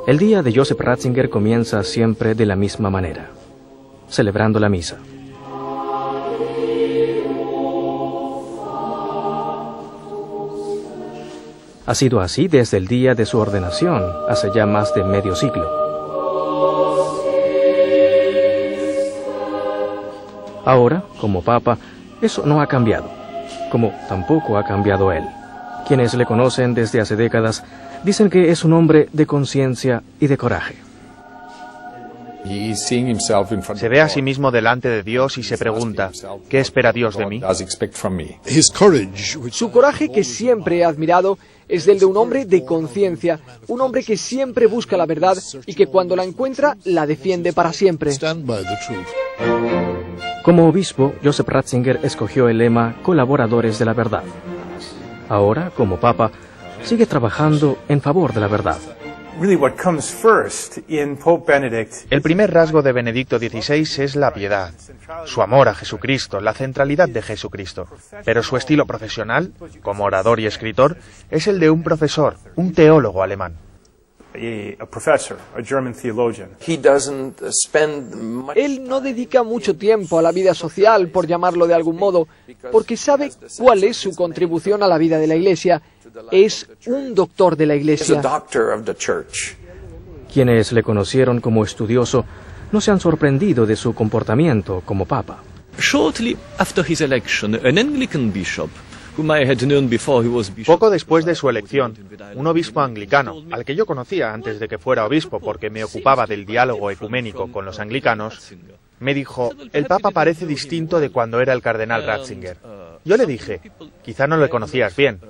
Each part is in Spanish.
El día de Joseph Ratzinger comienza siempre de la misma manera, celebrando la misa. Ha sido así desde el día de su ordenación, hace ya más de medio siglo. Ahora, como Papa, eso no ha cambiado, como tampoco ha cambiado él. Quienes le conocen desde hace décadas dicen que es un hombre de conciencia y de coraje. Se ve a sí mismo delante de Dios y se pregunta, ¿qué espera Dios de mí? Su coraje, que siempre he admirado, es el de un hombre de conciencia, un hombre que siempre busca la verdad y que cuando la encuentra, la defiende para siempre. Como obispo, Joseph Ratzinger escogió el lema Colaboradores de la Verdad. Ahora, como Papa, sigue trabajando en favor de la verdad. El primer rasgo de Benedicto XVI es la piedad, su amor a Jesucristo, la centralidad de Jesucristo. Pero su estilo profesional, como orador y escritor, es el de un profesor, un teólogo alemán. Él no dedica mucho tiempo a la vida social, por llamarlo de algún modo, porque sabe cuál es su contribución a la vida de la Iglesia. Es un doctor de la Iglesia. Quienes le conocieron como estudioso no se han sorprendido de su comportamiento como Papa. Shortly after his election, an Anglican bishop, whom I had known before he was bishop. Poco después de su elección, un obispo anglicano, al que yo conocía antes de que fuera obispo porque me ocupaba del diálogo ecuménico con los anglicanos, me dijo, el Papa parece distinto de cuando era el cardenal Ratzinger. Yo le dije, quizá no le conocías bien.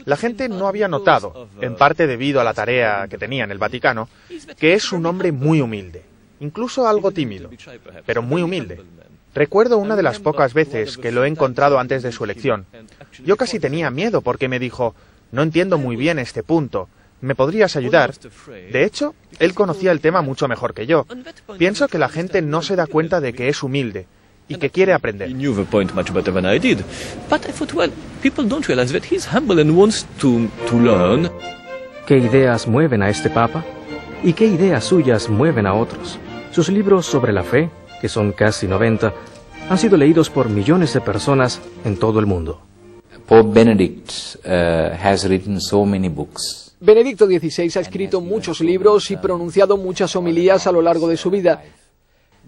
La gente no había notado, en parte debido a la tarea que tenía en el Vaticano, que es un hombre muy humilde, incluso algo tímido, pero muy humilde. Recuerdo una de las pocas veces que lo he encontrado antes de su elección. Yo casi tenía miedo porque me dijo, no entiendo muy bien este punto, ¿me podrías ayudar? De hecho, él conocía el tema mucho mejor que yo. Pienso que la gente no se da cuenta de que es humilde y que quiere aprender. ¿Qué ideas mueven a este Papa? ¿Y qué ideas suyas mueven a otros? Sus libros sobre la fe, que son casi 90, han sido leídos por millones de personas en todo el mundo. Pope Benedict has written so many books. Benedicto XVI ha escrito muchos libros y pronunciado muchas homilías a lo largo de su vida.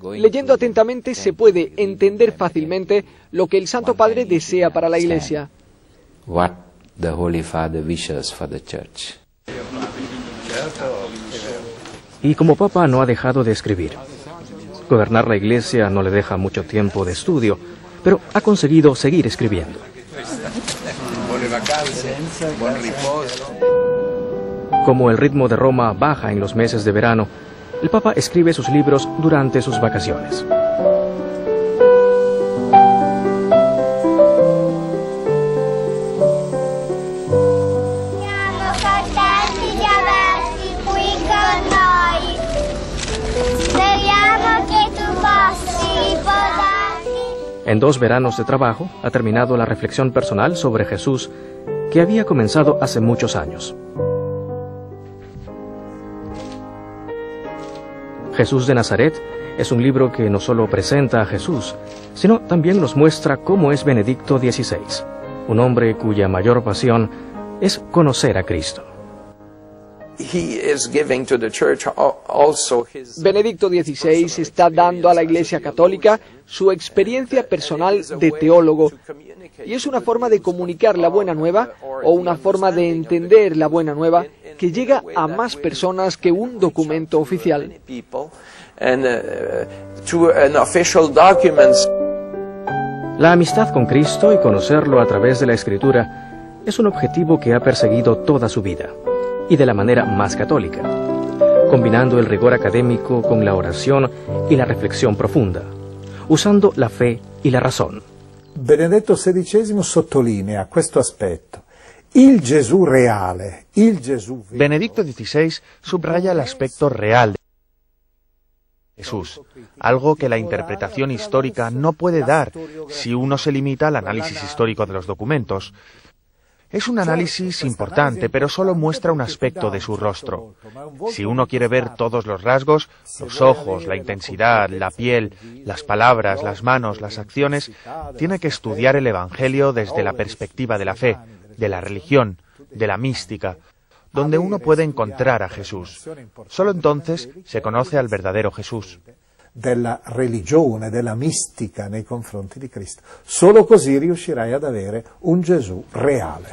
Leyendo atentamente se puede entender fácilmente lo que el Santo Padre desea para la Iglesia. What the Holy Father wishes for the Church. Y como Papa no ha dejado de escribir. Gobernar la Iglesia no le deja mucho tiempo de estudio, pero ha conseguido seguir escribiendo. Como el ritmo de Roma baja en los meses de verano, el Papa escribe sus libros durante sus vacaciones. En 2 veranos de trabajo ha terminado la reflexión personal sobre Jesús que había comenzado hace muchos años. Jesús de Nazaret es un libro que no solo presenta a Jesús, sino también nos muestra cómo es Benedicto XVI, un hombre cuya mayor pasión es conocer a Cristo. Benedicto XVI está dando a la Iglesia Católica su experiencia personal de teólogo, y es una forma de comunicar la buena nueva, o una forma de entender la buena nueva, que llega a más personas que un documento oficial. La amistad con Cristo y conocerlo a través de la Escritura es un objetivo que ha perseguido toda su vida, y de la manera más católica, combinando el rigor académico con la oración y la reflexión profunda, usando la fe y la razón. Benedetto XVI sottolinea questo aspetto. Il Gesù reale, il Gesù vivo. Benedicto XVI subraya el aspecto real de Jesús, algo que la interpretación histórica no puede dar si uno se limita al análisis histórico de los documentos. Es un análisis importante, pero solo muestra un aspecto de su rostro. Si uno quiere ver todos los rasgos, los ojos, la intensidad, la piel, las palabras, las manos, las acciones, tiene que estudiar el Evangelio desde la perspectiva de la fe, de la religión, de la mística, donde uno puede encontrar a Jesús. Solo entonces se conoce al verdadero Jesús. Della religione, della mistica nei confronti di Cristo. Solo così riuscirai ad avere un Gesù reale.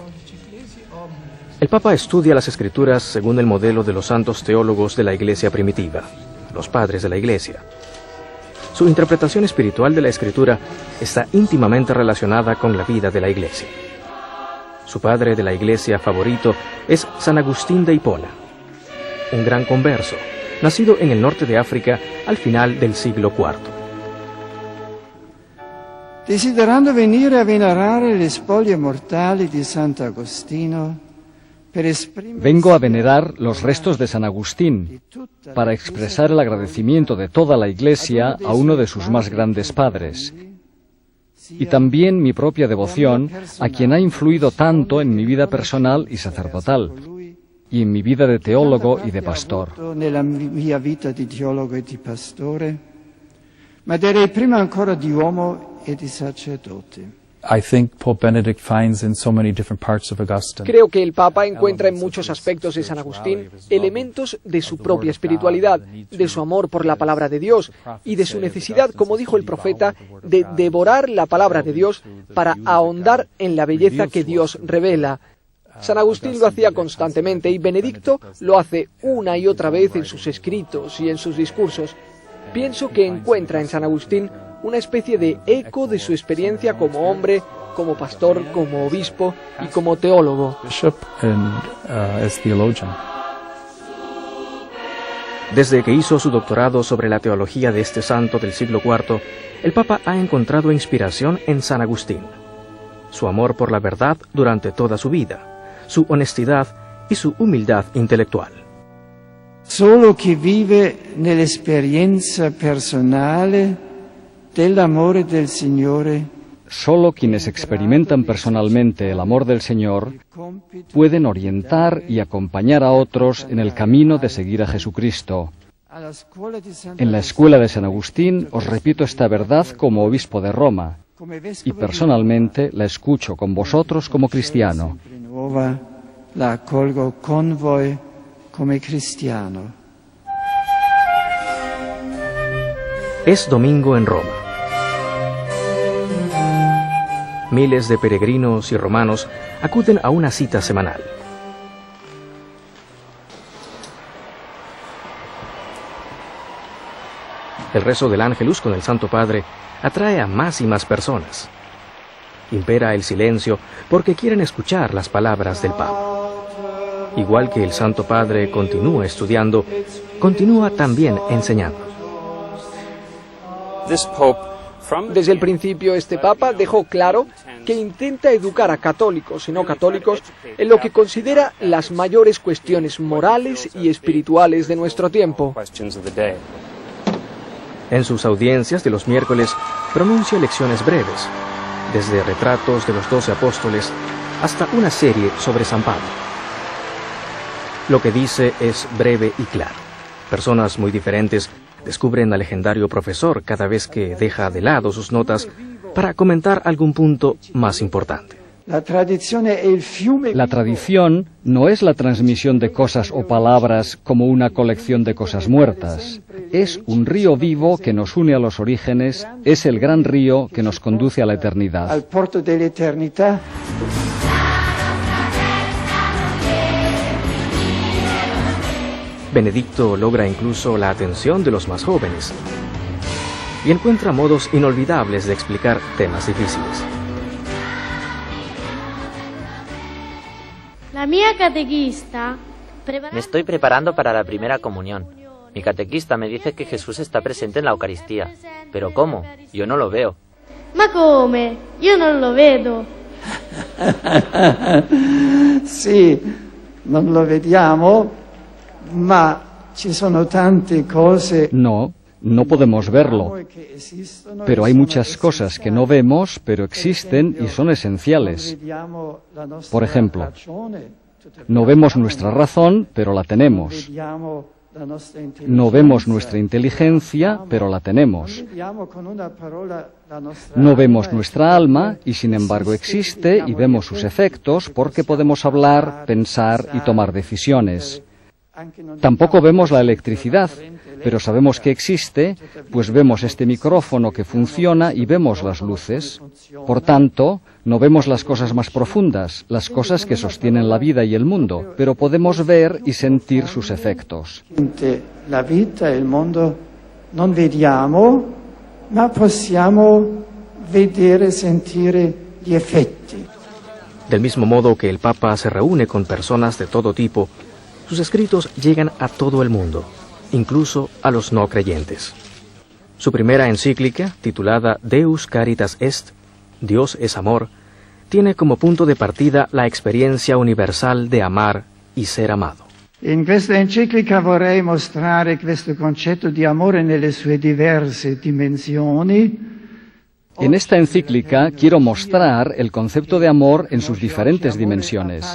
El Papa estudia las Escrituras según el modelo de los santos teólogos de la Iglesia primitiva, los padres de la Iglesia. Su interpretación espiritual de la Escritura está íntimamente relacionada con la vida de la Iglesia. Su padre de la Iglesia favorito es San Agustín de Hipona, un gran converso, nacido en el norte de África al final del siglo IV. Desiderando venire a venerare le spoglie mortali di Sant'Agostino, vengo a venerar los restos de San Agustín para expresar el agradecimiento de toda la Iglesia a uno de sus más grandes padres, y también mi propia devoción a quien ha influido tanto en mi vida personal y sacerdotal, y en mi vida de teólogo y de pastor. Nella mia vita di teologo e di pastore, ma direi prima ancora di uomo e di sacerdote. I think Pope Benedict finds in so many different parts of Augustine. Creo que el Papa encuentra en muchos aspectos de San Agustín elementos de su propia espiritualidad, de su amor por la palabra de Dios y de su necesidad, como dijo el profeta, de devorar la palabra de Dios para ahondar en la belleza que Dios revela. San Agustín lo hacía constantemente y Benedicto lo hace una y otra vez en sus escritos y en sus discursos. Pienso que encuentra en San Agustín una especie de eco de su experiencia como hombre, como pastor, como obispo y como teólogo. Desde que hizo su doctorado sobre la teología de este santo del siglo IV, el Papa ha encontrado inspiración en San Agustín. Su amor por la verdad durante toda su vida, su honestidad y su humildad intelectual. Solo chi vive nell'esperienza personale dell'amore del Signore, solo quienes experimentan personalmente el amor del Señor pueden orientar y acompañar a otros en el camino de seguir a Jesucristo. En la escuela de San Agustín os repito esta verdad como obispo de Roma y personalmente la escucho con vosotros como cristiano. La accolgo con voi come cristiano. Es domingo en Roma. Miles de peregrinos y romanos acuden a una cita semanal. El rezo del Ángelus con el Santo Padre atrae a más y más personas. Impera el silencio porque quieren escuchar las palabras del Papa. Igual que el Santo Padre continúa estudiando, continúa también enseñando. Desde el principio, este Papa dejó claro que intenta educar a católicos y no católicos en lo que considera las mayores cuestiones morales y espirituales de nuestro tiempo. En sus audiencias de los miércoles pronuncia lecciones breves, desde retratos de los 12 apóstoles hasta una serie sobre San Pablo. Lo que dice es breve y claro. Personas muy diferentes descubren al legendario profesor cada vez que deja de lado sus notas para comentar algún punto más importante. La tradición no es la transmisión de cosas o palabras como una colección de cosas muertas. Es un río vivo que nos une a los orígenes, es el gran río que nos conduce a la eternidad. Al porto de la eternidad. Benedicto logra incluso la atención de los más jóvenes y encuentra modos inolvidables de explicar temas difíciles. Me estoy preparando para la primera comunión. Mi catequista me dice que Jesús está presente en la Eucaristía. ¿Pero cómo? Yo no lo veo. Ma come? Io non lo vedo. Sì, non lo vediamo, ma ci sono tante cose. No, No podemos verlo, pero hay muchas cosas que no vemos, pero existen y son esenciales. Por ejemplo, no vemos nuestra razón, pero la tenemos. No vemos nuestra inteligencia, pero la tenemos. No vemos nuestra alma y sin embargo existe y vemos sus efectos porque podemos hablar, pensar y tomar decisiones. Tampoco vemos la electricidad, pero sabemos que existe, pues vemos este micrófono que funciona y vemos las luces. Por tanto, no vemos las cosas más profundas, las cosas que sostienen la vida y el mundo, pero podemos ver y sentir sus efectos. La vita e il mondo non vediamo, ma possiamo vedere e sentire gli effetti. Del mismo modo que el Papa se reúne con personas de todo tipo, sus escritos llegan a todo el mundo, incluso a los no creyentes. Su primera encíclica, titulada Deus Caritas Est, Dios es amor, tiene como punto de partida la experiencia universal de amar y ser amado. In questa enciclica vorrei mostrare questo concetto di amore nelle sue diverse dimensioni. En esta encíclica quiero mostrar el concepto de amor en sus diferentes dimensiones.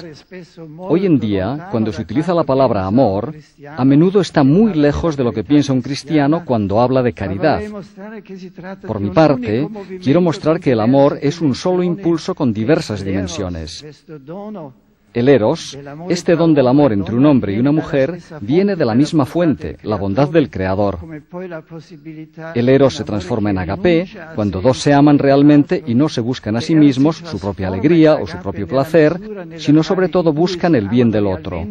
Hoy en día, cuando se utiliza la palabra amor, a menudo está muy lejos de lo que piensa un cristiano cuando habla de caridad. Por mi parte, quiero mostrar que el amor es un solo impulso con diversas dimensiones. El eros, este don del amor entre un hombre y una mujer, viene de la misma fuente, la bondad del Creador. El eros se transforma en agape cuando dos se aman realmente y no se buscan a sí mismos su propia alegría o su propio placer, sino sobre todo buscan el bien del otro.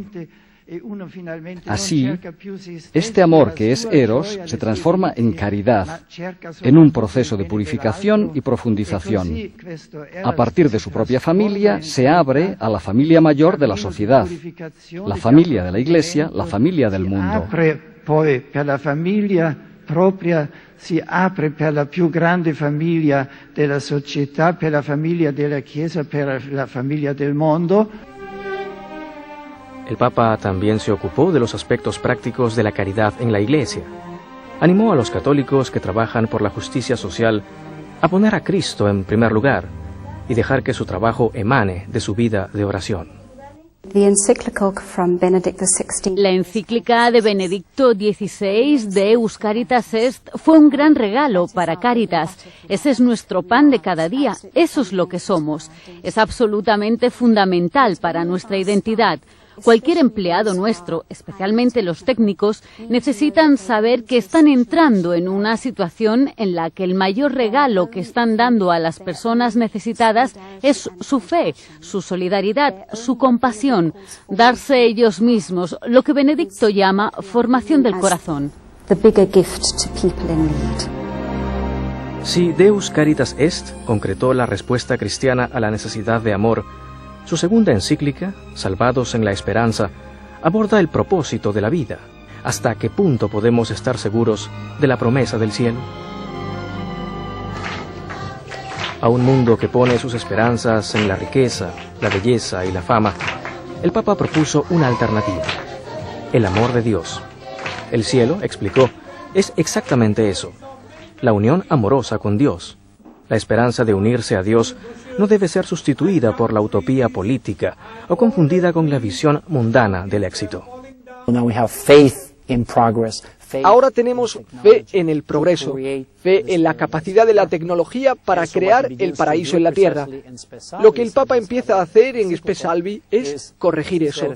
Así, este amor que es eros se transforma en caridad, en un proceso de purificación y profundización. A partir de su propia familia se abre a la familia mayor de la sociedad, la familia de la Iglesia, la familia del mundo. Poi per la famiglia propria si apre per la più grande famiglia della società, per la famiglia della Chiesa, per la famiglia del mondo. El Papa también se ocupó de los aspectos prácticos de la caridad en la Iglesia. Animó a los católicos que trabajan por la justicia social a poner a Cristo en primer lugar y dejar que su trabajo emane de su vida de oración. La encíclica de Benedicto XVI, Deus Caritas Est, fue un gran regalo para Cáritas. Ese es nuestro pan de cada día, eso es lo que somos. Es absolutamente fundamental para nuestra identidad. Cualquier empleado nuestro, especialmente los técnicos, necesitan saber que están entrando en una situación en la que el mayor regalo que están dando a las personas necesitadas es su fe, su solidaridad, su compasión, darse ellos mismos, lo que Benedicto llama formación del corazón. Si Deus Caritas Est concretó la respuesta cristiana a la necesidad de amor, su segunda encíclica, Salvados en la Esperanza, aborda el propósito de la vida. ¿Hasta qué punto podemos estar seguros de la promesa del cielo? A un mundo que pone sus esperanzas en la riqueza, la belleza y la fama, el Papa propuso una alternativa: el amor de Dios. El cielo, explicó, es exactamente eso, la unión amorosa con Dios. La esperanza de unirse a Dios no debe ser sustituida por la utopía política o confundida con la visión mundana del éxito. Ahora tenemos fe en el progreso, fe en la capacidad de la tecnología para crear el paraíso en la tierra. Lo que el Papa empieza a hacer en Spe Salvi es corregir eso.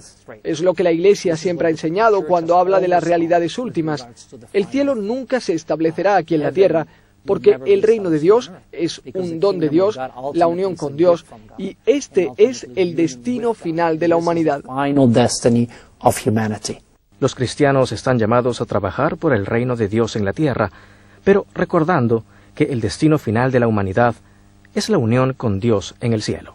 Es lo que la Iglesia siempre ha enseñado cuando habla de las realidades últimas. El cielo nunca se establecerá aquí en la tierra, porque el reino de Dios es un don de Dios, la unión con Dios, y este es el destino final de la humanidad. Los cristianos están llamados a trabajar por el reino de Dios en la tierra, pero recordando que el destino final de la humanidad es la unión con Dios en el cielo.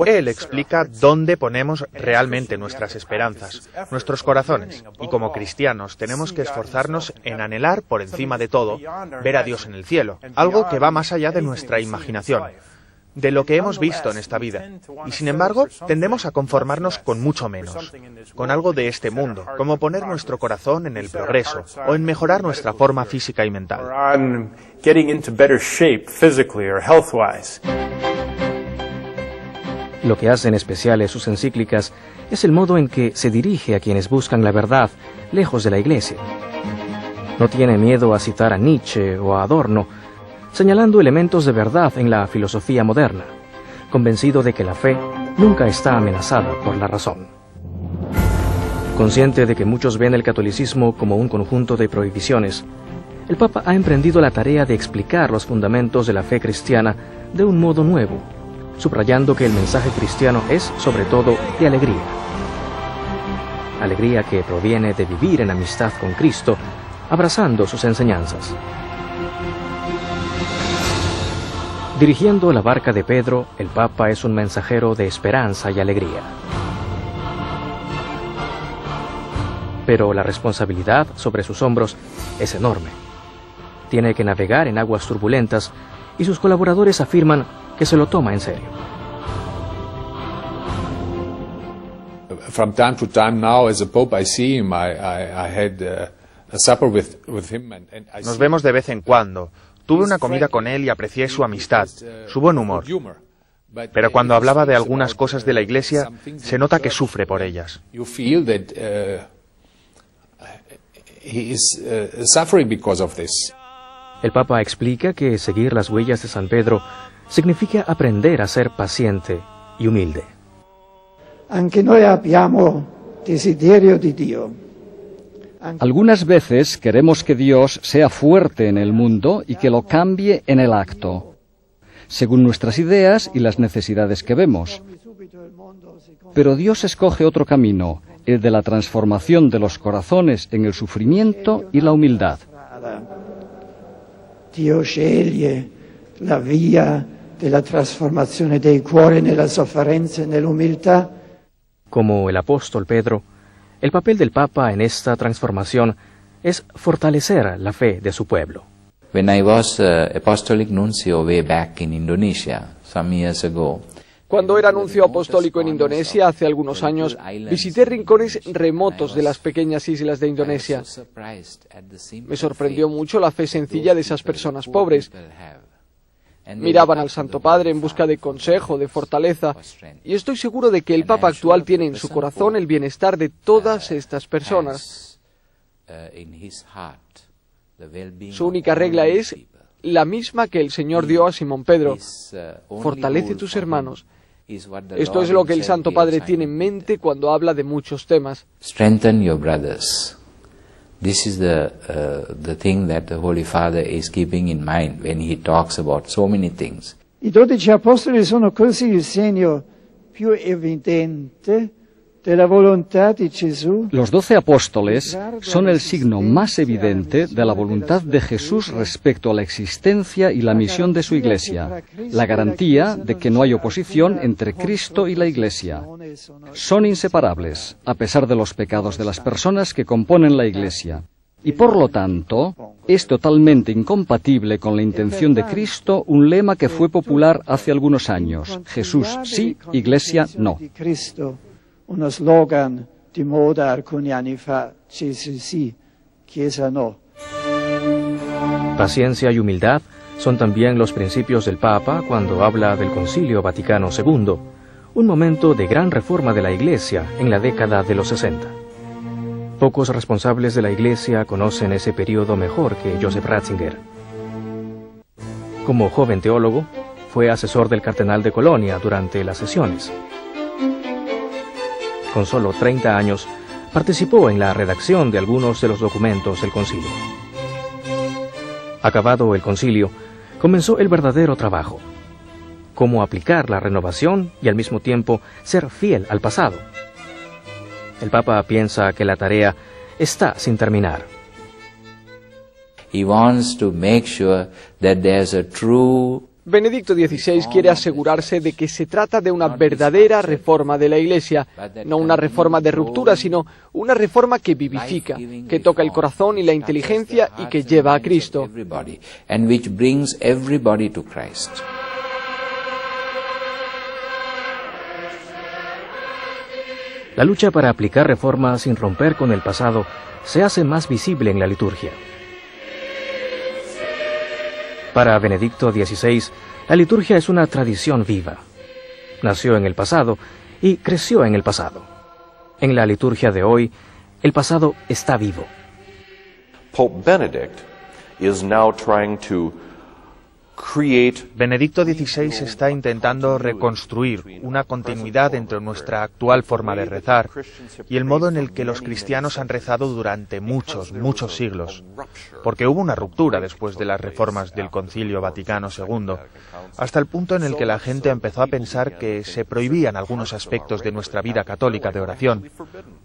Él explica dónde ponemos realmente nuestras esperanzas, nuestros corazones, y como cristianos tenemos que esforzarnos en anhelar por encima de todo ver a Dios en el cielo, algo que va más allá de nuestra imaginación. de lo que hemos visto en esta vida, y sin embargo tendemos a conformarnos con mucho menos, con algo de este mundo, como poner nuestro corazón en el progreso o en mejorar nuestra forma física y mental. Lo que hacen especiales sus encíclicas es el modo en que se dirige a quienes buscan la verdad lejos de la Iglesia. No tiene miedo a citar a Nietzsche o a Adorno, señalando elementos de verdad en la filosofía moderna, convencido de que la fe nunca está amenazada por la razón. Consciente de que muchos ven el catolicismo como un conjunto de prohibiciones, el Papa ha emprendido la tarea de explicar los fundamentos de la fe cristiana de un modo nuevo, subrayando que el mensaje cristiano es, sobre todo, de alegría. Alegría que proviene de vivir en amistad con Cristo, abrazando sus enseñanzas. Dirigiendo la barca de Pedro, el Papa es un mensajero de esperanza y alegría. Pero la responsabilidad sobre sus hombros es enorme. Tiene que navegar en aguas turbulentas y sus colaboradores afirman que se lo toma en serio. From time to time now, as a pope, I see him. I had a supper with him, and Nos vemos de vez en cuando. Tuve una comida con él y aprecié su amistad, su buen humor. Pero cuando hablaba de algunas cosas de la Iglesia, se nota que sufre por ellas. You feel that he is suffering because of this. El Papa explica que seguir las huellas de San Pedro significa aprender a ser paciente y humilde. Anche noi abbiamo desiderio di Dio. Algunas veces queremos que Dios sea fuerte en el mundo y que lo cambie en el acto, según nuestras ideas y las necesidades que vemos. Pero Dios escoge otro camino, el de la transformación de los corazones en el sufrimiento y la humildad. Dio sceglie la via della trasformazione dei cuori nella sofferenza e nell'umiltà. Como el apóstol Pedro, el papel del Papa en esta transformación es fortalecer la fe de su pueblo. When I was apostolic nuncio way back in Indonesia some years ago, Cuando era nuncio apostólico en Indonesia hace algunos años, visité rincones remotos de las pequeñas islas de Indonesia. Me sorprendió mucho la fe sencilla de esas personas pobres. Miraban al Santo Padre en busca de consejo, de fortaleza, y estoy seguro de que el Papa actual tiene en su corazón el bienestar de todas estas personas. Su única regla es la misma que el Señor dio a Simón Pedro: fortalece tus hermanos. Esto es lo que el Santo Padre tiene en mente cuando habla de muchos temas. Strengthen your brothers. This is the thing that the Holy Father is keeping in mind when he talks about so many things. I 12 apostoli sono così il segno più evidente della volontà di Gesù. Los 12 apóstoles son el signo más evidente de la voluntad de Jesús respecto a la existencia y la misión de su Iglesia, la garantía de que no hay oposición entre Cristo y la Iglesia. Son inseparables, a pesar de los pecados de las personas que componen la Iglesia. Y por lo tanto, es totalmente incompatible con la intención de Cristo un lema que fue popular hace algunos años: Jesús sí, Iglesia no. Uno slogan di moda alcuni anni fa: Gesù sì, Chiesa no. Paciencia y humildad son también los principios del Papa cuando habla del Concilio Vaticano II, un momento de gran reforma de la Iglesia en la década de los 60. Pocos responsables de la Iglesia conocen ese periodo mejor que Joseph Ratzinger. Como joven teólogo, fue asesor del cardenal de Colonia durante las sesiones. Con solo 30 años, participó en la redacción de algunos de los documentos del concilio. Acabado el concilio, comenzó el verdadero trabajo: cómo aplicar la renovación y al mismo tiempo ser fiel al pasado. El Papa piensa que la tarea está sin terminar. He wants to make sure that there's a true Benedicto XVI quiere asegurarse de que se trata de una verdadera reforma de la Iglesia, no una reforma de ruptura, sino una reforma que vivifica, que toca el corazón y la inteligencia y que lleva a Cristo. and which brings everybody to Christ. La lucha para aplicar reformas sin romper con el pasado se hace más visible en la liturgia. Para Benedicto XVI, la liturgia es una tradición viva. Nació en el pasado y creció en el pasado. En la liturgia de hoy, el pasado está vivo. Pope Benedict is now trying to Benedicto XVI está intentando reconstruir una continuidad entre nuestra actual forma de rezar y el modo en el que los cristianos han rezado durante muchos siglos, porque hubo una ruptura después de las reformas del Concilio Vaticano II, hasta el punto en el que la gente empezó a pensar que se prohibían algunos aspectos de nuestra vida católica de oración.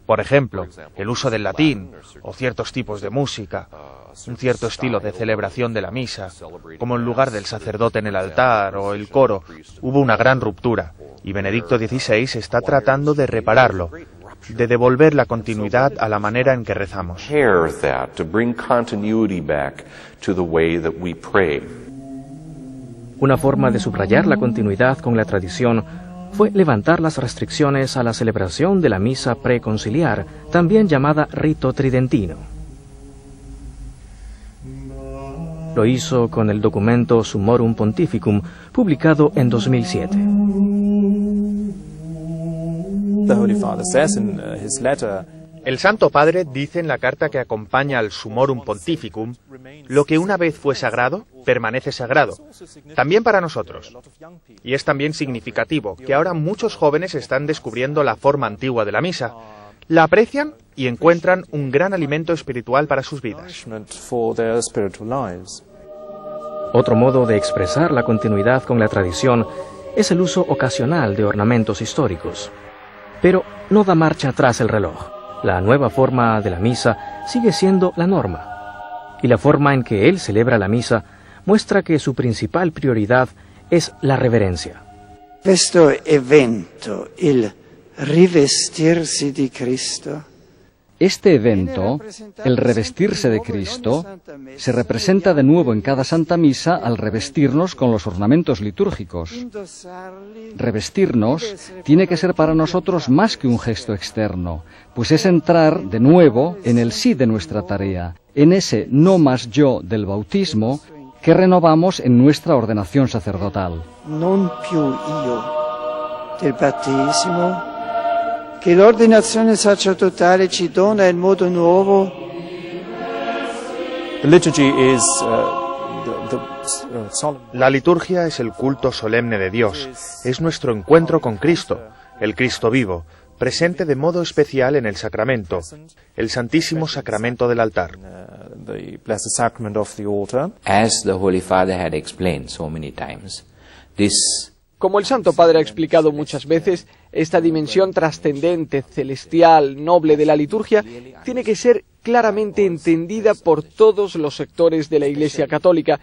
Por ejemplo, el uso del latín o ciertos tipos de música, un cierto estilo de celebración de la misa, como el lugar del sacerdote en el altar o el coro. Hubo una gran ruptura y Benedicto XVI está tratando de repararlo, de devolver la continuidad a la manera en que rezamos. Una forma de subrayar la continuidad con la tradición fue levantar las restricciones a la celebración de la misa preconciliar, también llamada rito tridentino. Lo hizo con el documento Summorum Pontificum, publicado en 2007. El Santo Padre dice en la carta que acompaña al Summorum Pontificum: lo que una vez fue sagrado, permanece sagrado, también para nosotros. Y es también significativo que ahora muchos jóvenes están descubriendo la forma antigua de la misa, la aprecian y encuentran un gran alimento espiritual para sus vidas. Otro modo de expresar la continuidad con la tradición es el uso ocasional de ornamentos históricos. Pero no da marcha atrás el reloj. La nueva forma de la misa sigue siendo la norma. Y la forma en que él celebra la misa muestra que su principal prioridad es la reverencia. Questo evento, il rivestirsi di Cristo. Este evento, el revestirse de Cristo, se representa de nuevo en cada Santa Misa al revestirnos con los ornamentos litúrgicos. Revestirnos tiene que ser para nosotros más que un gesto externo, pues es entrar de nuevo en el sí de nuestra tarea, en ese no más yo del bautismo que renovamos en nuestra ordenación sacerdotal. Non più io del battesimo, che l'ordinazione sacerdotale ci dona in modo nuovo. La liturgia es el culto solemne de Dios, es nuestro encuentro con Cristo, el Cristo vivo, presente de modo especial en el sacramento, el Santísimo Sacramento del altar. As the Holy Father had explained so many times, this Como el Santo Padre ha explicado muchas veces, esta dimensión trascendente, celestial, noble de la liturgia tiene que ser claramente entendida por todos los sectores de la Iglesia Católica,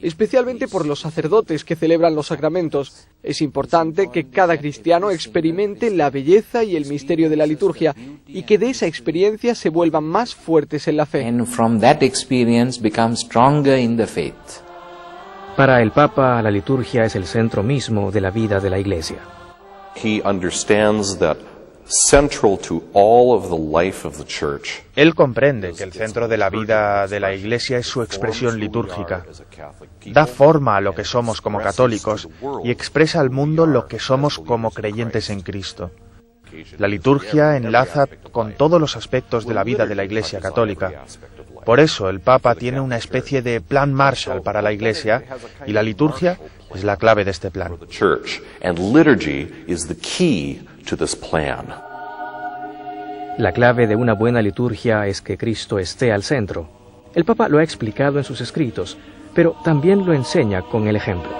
especialmente por los sacerdotes que celebran los sacramentos. Es importante que cada cristiano experimente la belleza y el misterio de la liturgia y que de esa experiencia se vuelvan más fuertes en la fe. and from that experience become stronger in the faith. Para el Papa, la liturgia es el centro mismo de la vida de la Iglesia. He understands that central to all of the life of the church. Él comprende que el centro de la vida de la Iglesia es su expresión litúrgica. Da forma a lo que somos como católicos y expresa al mundo lo que somos como creyentes en Cristo. La liturgia enlaza con todos los aspectos de la vida de la Iglesia católica. Por eso el Papa tiene una especie de plan Marshall para la Iglesia y la liturgia es la clave de este plan. La clave de una buena liturgia es que Cristo esté al centro. El Papa lo ha explicado en sus escritos, pero también lo enseña con el ejemplo.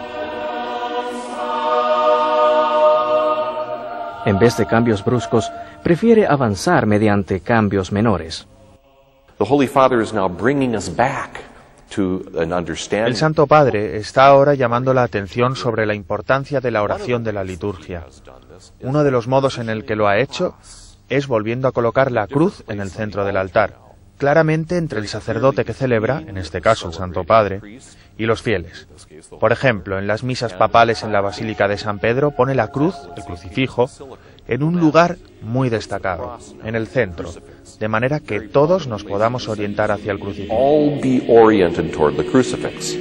En vez de cambios bruscos, prefiere avanzar mediante cambios menores. El Santo Padre está ahora llamando la atención sobre la importancia de la oración de la liturgia. Uno de los modos en el que lo ha hecho es volviendo a colocar la cruz en el centro del altar, claramente entre el sacerdote que celebra, en este caso el Santo Padre, y los fieles. Por ejemplo, en las misas papales en la Basílica de San Pedro pone la cruz, el crucifijo, en un lugar muy destacado, en el centro, de manera que todos nos podamos orientar hacia el crucifijo. All be oriented toward the crucifix.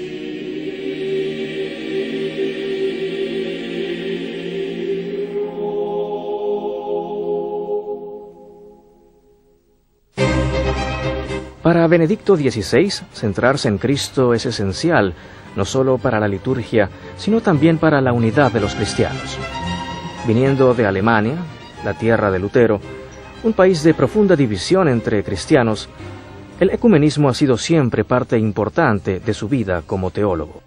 Para Benedicto XVI, centrarse en Cristo es esencial, no solo para la liturgia, sino también para la unidad de los cristianos. Viniendo de Alemania, la tierra de Lutero, un país de profunda división entre cristianos, el ecumenismo ha sido siempre parte importante de su vida como teólogo.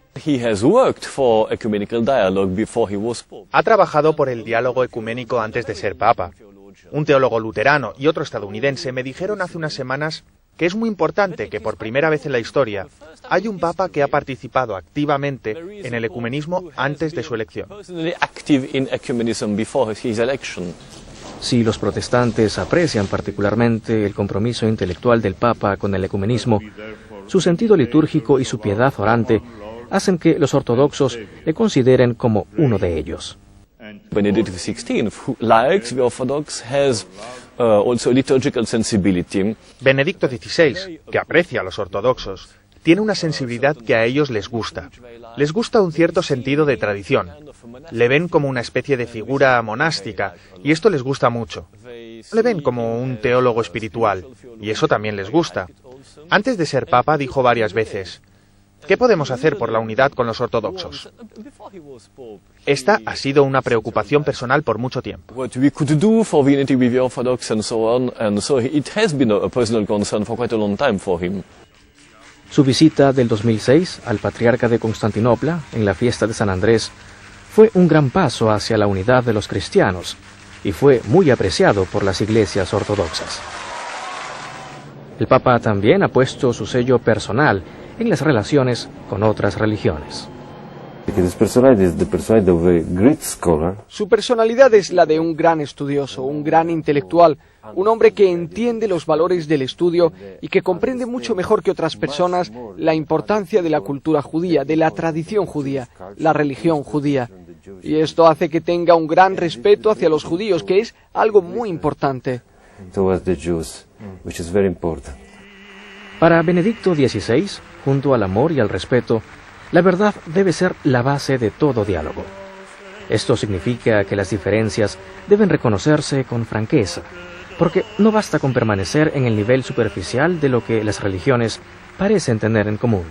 Ha trabajado por el diálogo ecuménico antes de ser papa. Un teólogo luterano y otro estadounidense me dijeron hace unas semanas que es muy importante que por primera vez en la historia hay un papa que ha participado activamente en el ecumenismo antes de su elección. Si los protestantes aprecian particularmente el compromiso intelectual del papa con el ecumenismo, su sentido litúrgico y su piedad orante hacen que los ortodoxos le consideren como uno de ellos. Benedict XVI, who, like the Orthodox, has also liturgical sensibility. Benedicto XVI, que aprecia a los ortodoxos, tiene una sensibilidad que a ellos les gusta. Les gusta un cierto sentido de tradición. Le ven como una especie de figura monástica, y esto les gusta mucho. Le ven como un teólogo espiritual, y eso también les gusta. Antes de ser papa dijo varias veces: ¿qué podemos hacer por la unidad con los ortodoxos? Esta ha sido una preocupación personal por mucho tiempo. What we could do for unity with the Orthodox and so on, and so it has been a personal concern for quite a long time for him. Su visita del 2006 al patriarca de Constantinopla, en la fiesta de San Andrés, fue un gran paso hacia la unidad de los cristianos y fue muy apreciado por las iglesias ortodoxas. El Papa también ha puesto su sello personal en las relaciones con otras religiones. Su personalidad es la de un gran estudioso, un gran intelectual, un hombre que entiende los valores del estudio y que comprende mucho mejor que otras personas la importancia de la cultura judía, de la tradición judía, la religión judía. Y esto hace que tenga un gran respeto hacia los judíos, que es algo muy importante. Para Benedicto XVI, junto al amor y al respeto, la verdad debe ser la base de todo diálogo. Esto significa que las diferencias deben reconocerse con franqueza, porque no basta con permanecer en el nivel superficial de lo que las religiones parecen tener en común.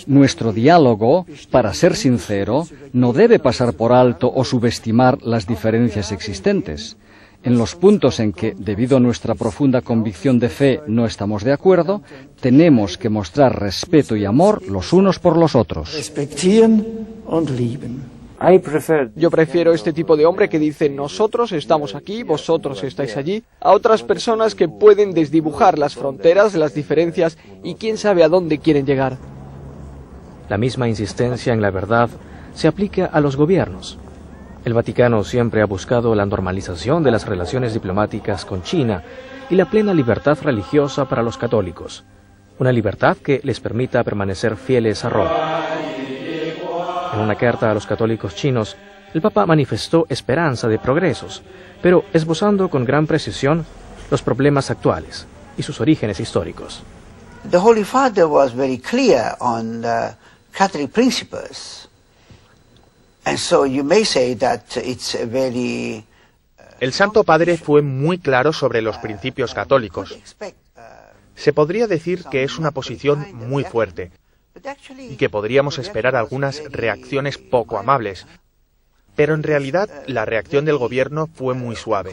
Nuestro diálogo, para ser sincero, no debe pasar por alto o subestimar las diferencias existentes. En los puntos en que, debido a nuestra profunda convicción de fe, no estamos de acuerdo, tenemos que mostrar respeto y amor los unos por los otros. Yo prefiero este tipo de hombre que dice nosotros estamos aquí, vosotros estáis allí, a otras personas que pueden desdibujar las fronteras, las diferencias y quién sabe a dónde quieren llegar. La misma insistencia en la verdad se aplica a los gobiernos. El Vaticano siempre ha buscado la normalización de las relaciones diplomáticas con China y la plena libertad religiosa para los católicos, una libertad que les permita permanecer fieles a Roma. En una carta a los católicos chinos, el Papa manifestó esperanza de progresos, pero esbozando con gran precisión los problemas actuales y sus orígenes históricos. The Holy Father was very clear on the Catholic principles. And so you may say that it's a very El Santo Padre fue muy claro sobre los principios católicos. Se podría decir que es una posición muy fuerte y que podríamos esperar algunas reacciones poco amables, pero en realidad la reacción del gobierno fue muy suave.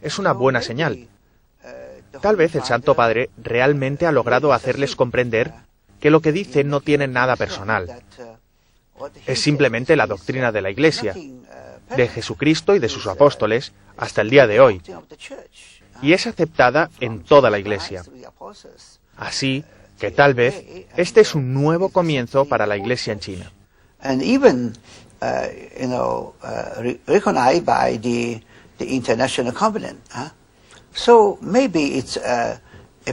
Es una buena señal. Tal vez el Santo Padre realmente ha logrado hacerles comprender que lo que dice no tiene nada personal. Es simplemente la doctrina de la Iglesia, de Jesucristo y de sus apóstoles hasta el día de hoy, y es aceptada en toda la Iglesia. Así que tal vez este es un nuevo comienzo para la Iglesia en China. and even recognized by the international covenant. So maybe it's a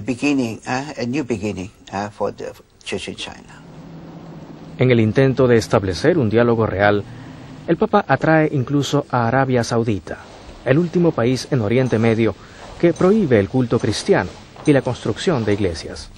beginning, a new beginning for the Church in China. En el intento de establecer un diálogo real, El Papa atrae incluso a Arabia Saudita, el último país en Oriente Medio que prohíbe el culto cristiano y la construcción de iglesias.